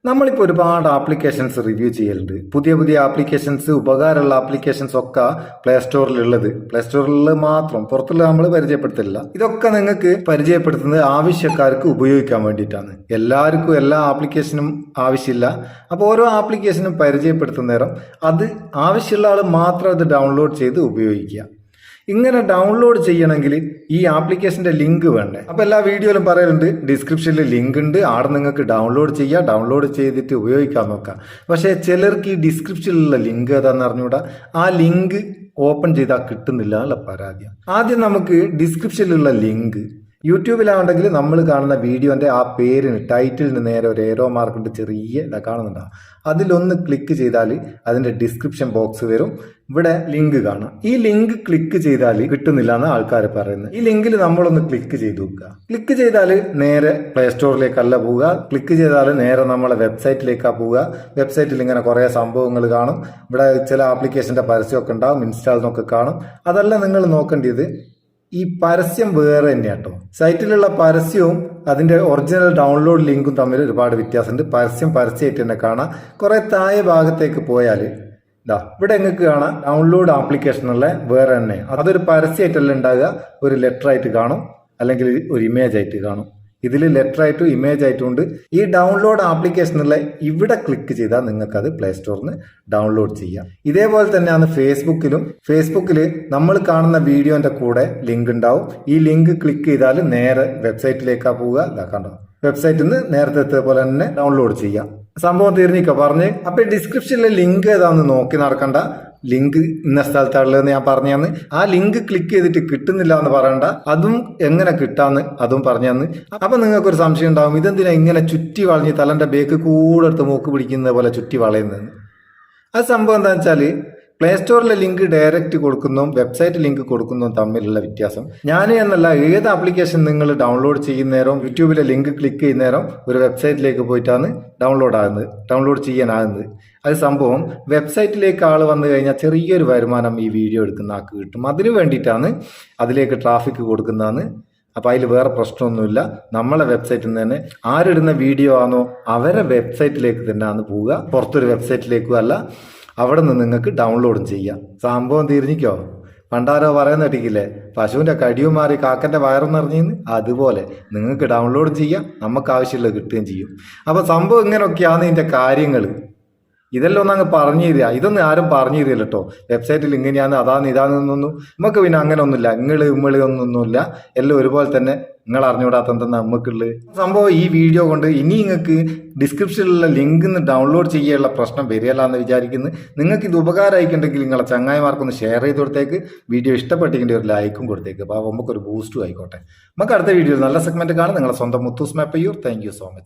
നമ്മളിപ്പോൾ ഒരുപാട് applications review ചെയ്യലുണ്ട്. പുതിയ പുതിയ ആപ്ലിക്കേഷൻസ്, ഉപകാരമുള്ള ആപ്ലിക്കേഷൻസ് ഒക്കെ പ്ലേ സ്റ്റോറിലുള്ളത്. പ്ലേ സ്റ്റോറിൽ മാത്രം, പുറത്തുള്ള നമ്മൾ പരിചയപ്പെടുത്തില്ല. ഇതൊക്കെ നിങ്ങൾക്ക് പരിചയപ്പെടുത്തുന്നത് ആവശ്യക്കാർക്ക് ഉപയോഗിക്കാൻ വേണ്ടിയിട്ടാണ്. എല്ലാവർക്കും എല്ലാ ആപ്ലിക്കേഷനും ആവശ്യമില്ല. അപ്പോൾ ഓരോ ആപ്ലിക്കേഷനും പരിചയപ്പെടുത്തുന്ന നേരം അത് ആവശ്യമുള്ള ആൾ മാത്രം അത് ഡൗൺലോഡ് ചെയ്ത് ഉപയോഗിക്കുക. ഇങ്ങനെ ഡൗൺലോഡ് ചെയ്യണമെങ്കിൽ ഈ ആപ്ലിക്കേഷൻ്റെ ലിങ്ക് വേണ്ടേ? അപ്പോൾ എല്ലാ വീഡിയോയിലും പറയലുണ്ട്, ഡിസ്ക്രിപ്ഷനിൽ ലിങ്ക് ഉണ്ട്, ആടെ നിങ്ങൾക്ക് ഡൗൺലോഡ് ചെയ്യുക, ഡൗൺലോഡ് ചെയ്തിട്ട് ഉപയോഗിക്കാൻ നോക്കാം. പക്ഷേ ചിലർക്ക് ഈ ഡിസ്ക്രിപ്ഷനിലുള്ള ലിങ്ക് ഏതാണെന്ന് അറിഞ്ഞുകൂടാ. ആ ലിങ്ക് ഓപ്പൺ ചെയ്താൽ കിട്ടുന്നില്ല എന്നുള്ള പരാതിയാണ്. ആദ്യം നമുക്ക് ഡിസ്ക്രിപ്ഷനിലുള്ള ലിങ്ക്, യൂട്യൂബിലാണെങ്കിൽ നമ്മൾ കാണുന്ന വീഡിയോൻ്റെ ആ പേരിന്, ടൈറ്റിലിന് നേരെ ഒരു ഏരോ മാർക്കിൻ്റെ ചെറിയ ഇതാ കാണുന്നുണ്ടാവും. അതിലൊന്ന് ക്ലിക്ക് ചെയ്താൽ അതിൻ്റെ ഡിസ്ക്രിപ്ഷൻ ബോക്സ് വരും. ഇവിടെ ലിങ്ക് കാണാം. ഈ ലിങ്ക് ക്ലിക്ക് ചെയ്താൽ കിട്ടുന്നില്ല എന്ന് ആൾക്കാർ പറയുന്നത്. ഈ ലിങ്കിൽ നമ്മളൊന്ന് ക്ലിക്ക് ചെയ്ത് നോക്കുക. ക്ലിക്ക് ചെയ്താൽ നേരെ പ്ലേ സ്റ്റോറിലേക്കല്ല പോവുക. ക്ലിക്ക് ചെയ്താൽ നേരെ നമ്മളെ വെബ്സൈറ്റിലേക്കാണ് പോവുക. വെബ്സൈറ്റിൽ ഇങ്ങനെ കുറേ സംഭവങ്ങൾ കാണും. ഇവിടെ ചില ആപ്ലിക്കേഷൻ്റെ പരസ്യമൊക്കെ ഉണ്ടാവും, ഇൻസ്റ്റാൾ എന്നൊക്കെ കാണും. അതല്ല നിങ്ങൾ നോക്കേണ്ടത്, ഈ പരസ്യം വേറെ തന്നെയാണ് കേട്ടോ. സൈറ്റിലുള്ള പരസ്യവും അതിൻ്റെ ഒറിജിനൽ ഡൗൺലോഡ് ലിങ്കും തമ്മിൽ ഒരുപാട് വ്യത്യാസമുണ്ട്. പരസ്യമായിട്ട് തന്നെ കാണാം. കുറേ താഴെ ഭാഗത്തേക്ക് പോയാൽ ഇവിടെ നിങ്ങൾക്ക് കാണാം ഡൗൺലോഡ് ആപ്ലിക്കേഷനുള്ള വേറെ തന്നെ. അതൊരു പരസ്യമായിട്ടല്ല ഉണ്ടാകുക, ഒരു ലെറ്റർ ആയിട്ട് കാണും, അല്ലെങ്കിൽ ഒരു ഇമേജ് ആയിട്ട് കാണും. ഇതിൽ ലെറ്റർ ആയിട്ടും ഇമേജ് ആയിട്ടും ഉണ്ട്. ഈ ഡൗൺലോഡ് ആപ്ലിക്കേഷനുള്ള ഇവിടെ ക്ലിക്ക് ചെയ്താൽ നിങ്ങൾക്കത് പ്ലേ സ്റ്റോറിൽ നിന്ന് ഡൗൺലോഡ് ചെയ്യാം. ഇതേപോലെ തന്നെയാണ് ഫേസ്ബുക്കിൽ നമ്മൾ കാണുന്ന വീഡിയോന്റെ കൂടെ ലിങ്ക് ഉണ്ടാവും. ഈ ലിങ്ക് ക്ലിക്ക് ചെയ്താൽ നേരെ വെബ്സൈറ്റിലേക്കാണ് പോവുക. കണ്ടോ, വെബ്സൈറ്റിൽ നിന്ന് നേരത്തെ പോലെ തന്നെ ഡൗൺലോഡ് ചെയ്യാം. സംഭവം തീർന്നിക്കോ പറഞ്ഞ്. അപ്പൊ ഡിസ്ക്രിപ്ഷനിലെ ലിങ്ക് ഏതാന്ന് നോക്കി നടക്കണ്ട. ലിങ്ക് ഇന്ന സ്ഥലത്താണുള്ളതെന്ന് ഞാൻ പറഞ്ഞു തന്ന്. ആ ലിങ്ക് ക്ലിക്ക് ചെയ്തിട്ട് കിട്ടുന്നില്ല എന്ന് പറയണ്ട. അതും എങ്ങനെ കിട്ടാന്ന് അതും പറഞ്ഞു തന്ന്. അപ്പൊ നിങ്ങൾക്കൊരു സംശയം ഉണ്ടാവും, ഇതെന്തിനാ ഇങ്ങനെ ചുറ്റി വളഞ്ഞ് തലന്റെ ബേക്ക് കൂടെ എടുത്ത് മൂക്ക് പിടിക്കുന്നത് പോലെ ചുറ്റി വളയുന്നത്? അത് സംഭവം എന്താ വെച്ചാൽ, പ്ലേ സ്റ്റോറിലെ ലിങ്ക് ഡയറക്റ്റ് കൊടുക്കുന്നതും വെബ്സൈറ്റ് ലിങ്ക് കൊടുക്കുന്നതും തമ്മിലുള്ള വ്യത്യാസം. ഞാൻ എന്നല്ല, ഏത് ആപ്ലിക്കേഷൻ നിങ്ങൾ ഡൗൺലോഡ് ചെയ്യുന്നേരം യൂട്യൂബിലെ ലിങ്ക് ക്ലിക്ക് ചെയ്യുന്നേരം ഒരു വെബ്സൈറ്റിലേക്ക് പോയിട്ടാണ് ഡൗൺലോഡ് ചെയ്യാനാകുന്നത്. അത് സംഭവം വെബ്സൈറ്റിലേക്ക് ആൾ വന്നു കഴിഞ്ഞാൽ ചെറിയൊരു വരുമാനം ഈ വീഡിയോ എടുക്കുന്ന ആൾക്ക് കിട്ടും. അതിനു വേണ്ടിയിട്ടാണ് അതിലേക്ക് ട്രാഫിക് കൊടുക്കുന്നതാണ്. അപ്പോൾ അതിൽ വേറെ പ്രശ്നമൊന്നുമില്ല. നമ്മളെ വെബ്സൈറ്റിൽ നിന്ന് തന്നെ ആരിടുന്ന വീഡിയോ ആണോ അവരെ വെബ്സൈറ്റിലേക്ക് തന്നെയാണ് പോവുക, പുറത്തൊരു വെബ്സൈറ്റിലേക്കും അല്ല. അവിടെ നിന്ന് നിങ്ങൾക്ക് ഡൗൺലോഡും ചെയ്യാം. സംഭവം തീർന്നിക്കോ. പണ്ടാരോ പറയുന്ന കേട്ടിക്കില്ലേ, പശുവിൻ്റെ കടിയും മാറി കാക്കൻ്റെ വയറും നിറഞ്ഞെന്ന്. അതുപോലെ നിങ്ങൾക്ക് ഡൗൺലോഡ് ചെയ്യാം, നമുക്ക് ആവശ്യമുള്ളത് കിട്ടുകയും ചെയ്യും. അപ്പോൾ സംഭവം ഇങ്ങനെയൊക്കെയാണ് ഇതിൻ്റെ കാര്യങ്ങൾ. ഇതെല്ലാം ഒന്ന് അങ്ങ് പറഞ്ഞു തരിക. ഇതൊന്നും ആരും പറഞ്ഞു തരില്ല കേട്ടോ. വെബ്സൈറ്റിൽ ഇങ്ങനെയാണ്, ഇതാണെന്നൊന്നും നമുക്ക് പിന്നെ അങ്ങനെ ഒന്നുമില്ല. ഒന്നൊന്നുമില്ല. എല്ലാം ഒരുപോലെ തന്നെ. നിങ്ങൾ അറിഞ്ഞുകൂടാത്ത എന്തെന്നാ നമുക്കുള്ളത് സംഭവം. ഈ വീഡിയോ കൊണ്ട് ഇനി നിങ്ങൾക്ക് ഡിസ്ക്രിപ്ഷനിലുള്ള ലിങ്ക് ഡൗൺലോഡ് ചെയ്യാനുള്ള പ്രശ്നം വരികയല്ല എന്ന് വിചാരിക്കുന്നു. നിങ്ങൾക്ക് ഇത് ഉപകാരമായിട്ടുണ്ടെങ്കിൽ നിങ്ങളെ ചങ്ങായിമാർക്കൊന്ന് ഷെയർ ചെയ്ത് കൊടുത്തേക്ക്. വീഡിയോ ഇഷ്ടപ്പെട്ടെങ്കിൽ ഒരു ലൈക്കും കൊടുത്തേക്ക്. അപ്പോൾ നമുക്കൊരു ബൂസ്റ്റും ആയിക്കോട്ടെ. നമുക്ക് അടുത്ത വീഡിയോയിൽ നല്ല സെഗ്മെന്റ് കാണാം. നിങ്ങളെ സ്വന്തം Muthoos Meppayur. Thank you so much.